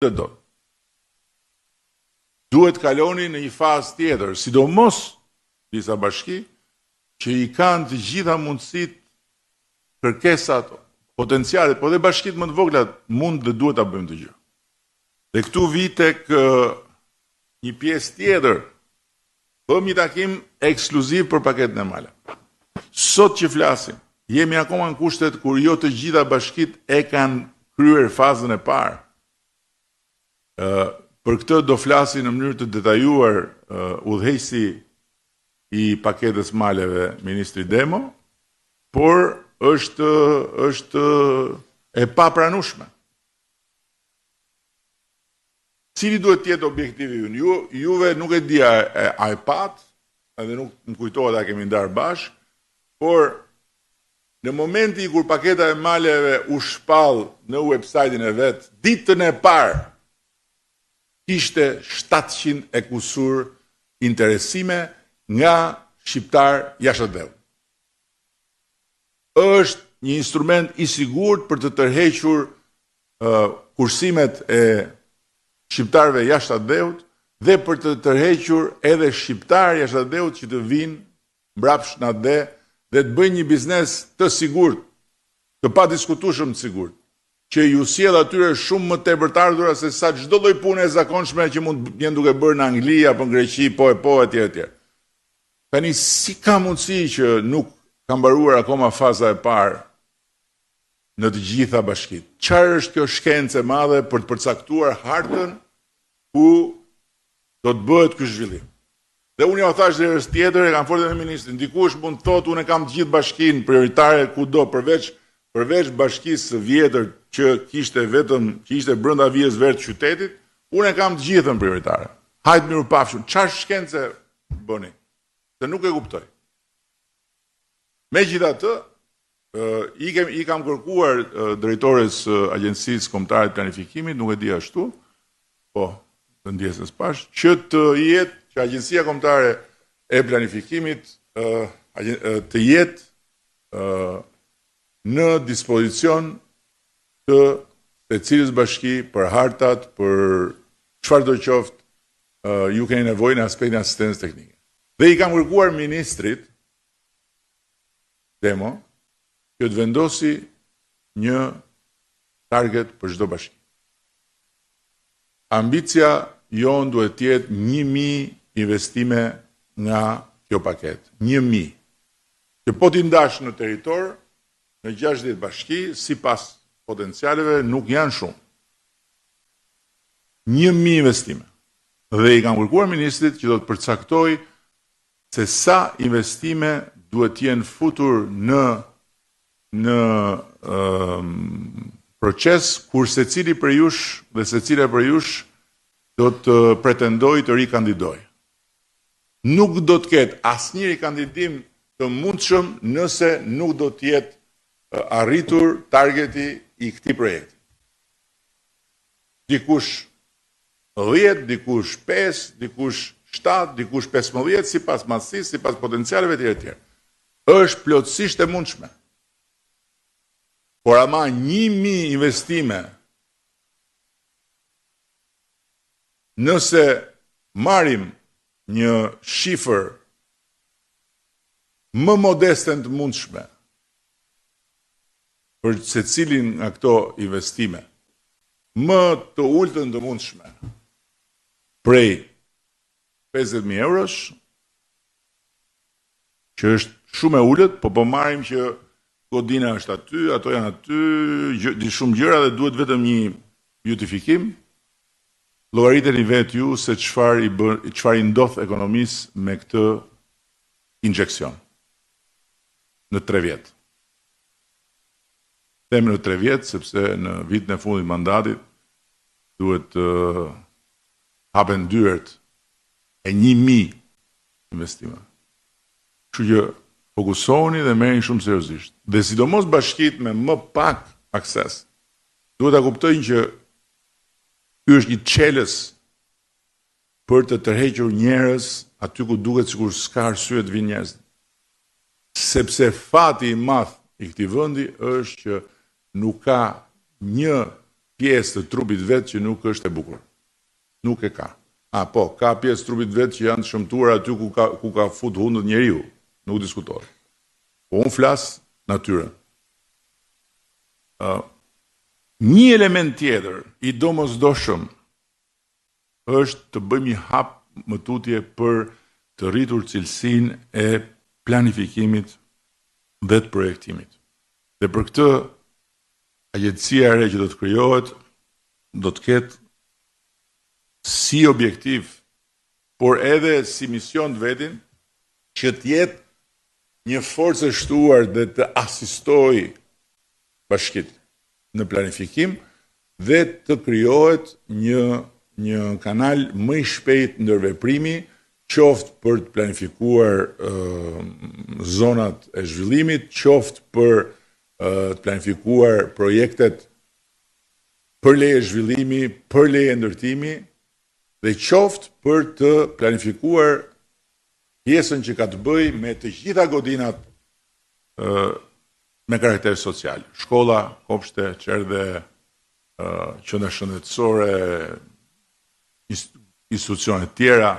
të do. Duhet kaloni në një fazë tjetër, sidomos disa bashki që i kanë të gjitha mundësit, kërkesat, potencialet, po dhe bashkit më të vogla mund dhe duhet ta bëjmë të gjë. Dhe këtu vi tek një pjesë tjetër, bëm një takim ekskluziv për paketën e male. Sot që flasim, jemi akoma në kushtet kur jo të gjitha bashkit e kanë kryer fazën e parë. Për këtë do flasi në mënyrë të detajuar udhëheqësi i paketës maleve, Ministri Demo, por është e papranueshme. Cili duhet të jetë objektivi ju? Juve nuk e di a e pat, edhe nuk më kujtohet a kemi ndarë bashkë, por në momenti kur paketa e maleve u shpall në website-in e vet, ditën e parë kishte 700 e kusur interesime nga shqiptar jashtëdhënë. Është një instrument i sigurt për të tërhequr kursimet e shqiptarëve jashtëdhënë dhe për të tërhequr edhe shqiptar jashtëdhënë që të vinë mbrapsht në AD dhe të bëjnë një biznes të sigurt, të padiskutueshëm të sigurt, që ju sjell atyre shumë më tepër të ardhura se sa çdo lloj pune e zakonshme që mund të jenë duke bërë në Angli apo në Greqi, etj. Tani si ka mundësi që nuk ka mbaruar akoma faza e parë në të gjitha bashkitë? Çfarë është kjo shkencë e madhe për të përcaktuar hartën ku do të bëhet ky zhvillim? Dhe unë ja thash herës tjetër, e kam folur me ministrin, dikush mund të thotë unë kam të gjithë bashkinë prioritare kudo përveç bashkisë së vjetër që ishte brenda vijës verë të qytetit, unë e kam të gjithën prioritare. Hajtë mirupafshim, çfarë shkence bëni? Se nuk e kuptoj. Megjithatë, i kam kërkuar drejtores Agjencisë Kombëtare të Planifikimit, nuk e di ashtu, po, të ndjesës pash, që të jetë që Agjencia Kombëtare e Planifikimit të jetë në dispozicion të secilës bashki për hartat, për çfarë do qoftë ju keni nevojë në aspektin e asistencës teknike. Dhe i kam kërkuar ministrit Demo që të vendosi një target për çdo bashki. Ambicia jonë duhet të jetë 1000 investime nga kjo paketë. 1000. Që po t'i ndash në territor, në 60 bashki, sipas potencialeve, nuk janë shumë. 1000 investime. Dhe i kam kërkuar ministrit që do të përcaktoj se sa investime duhet të jenë futur në proces kur secili prej jush dhe secila prej jush do të pretendoj të rikandidoj. Nuk do të ketë asnjë rikandidim të mundshëm nëse nuk do të jetë arritur targeti i këtij projekti. Dikush 10, dikush 5, dikush 7, dikush 15, sipas masisë, sipas potencialeve etj. Është plotësisht e mundshme. Por ama 1000 investime, nëse marrim një shifër më modesten të mundshme për secilin nga këto investime, më të ultën të mundshme prej 50.000 eurosh, që është shumë e ulët, po marrim që Godina është aty, ato janë aty, shumë gjëra dhe duhet vetëm një justifikim. Llogariteni vetë ju se çfarë i ndodh ekonomisë me këtë injeksion në 3 vjet. Them në 3 vjet sepse në vitin e fundit mandatit duhet hapen dyert e 1000 investime. Kështu që fokusohuni dhe merrni shumë seriozisht. Dhe sidomos bashkitë me më pak akses, duhet ta kuptojnë që ky është një çelës për të tërhequr njerëz aty ku duket sikur s'ka arsye të vinë njerëz. Sepse fati i madh i këtij vendi është që nuk ka një pjesë të trupit vetë që nuk është e bukur. Nuk e ka. Po, ka pjesë të trupit vetë që janë të shëmtuar aty ku ka fut hundët njeriu. Nuk diskutohet. Po unë flas natyrën. Një element tjetër i domosdoshëm është të bëjmë një hap më tutje për të rritur cilësinë e planifikimit dhe të projektimit. Dhe për këtë agjencia e re që do të krijohet do të ketë si objektiv, por edhe si mision të vetin, që të jetë një forcë e shtuar dhe të asistojë bashkit në planifikim dhe të krijohet një kanal më i shpejt ndërveprimi, qoftë për të planifikuar zonat e zhvillimit, qoftë për të planifikuar projektet për leje zhvillimi, për leje ndërtimi, dhe qoftë për të planifikuar pjesën që ka të bëjë me të gjitha godinat me karakter social. Shkolla, kopshte, qerdhe, qendra shëndetësore, institucione tjera,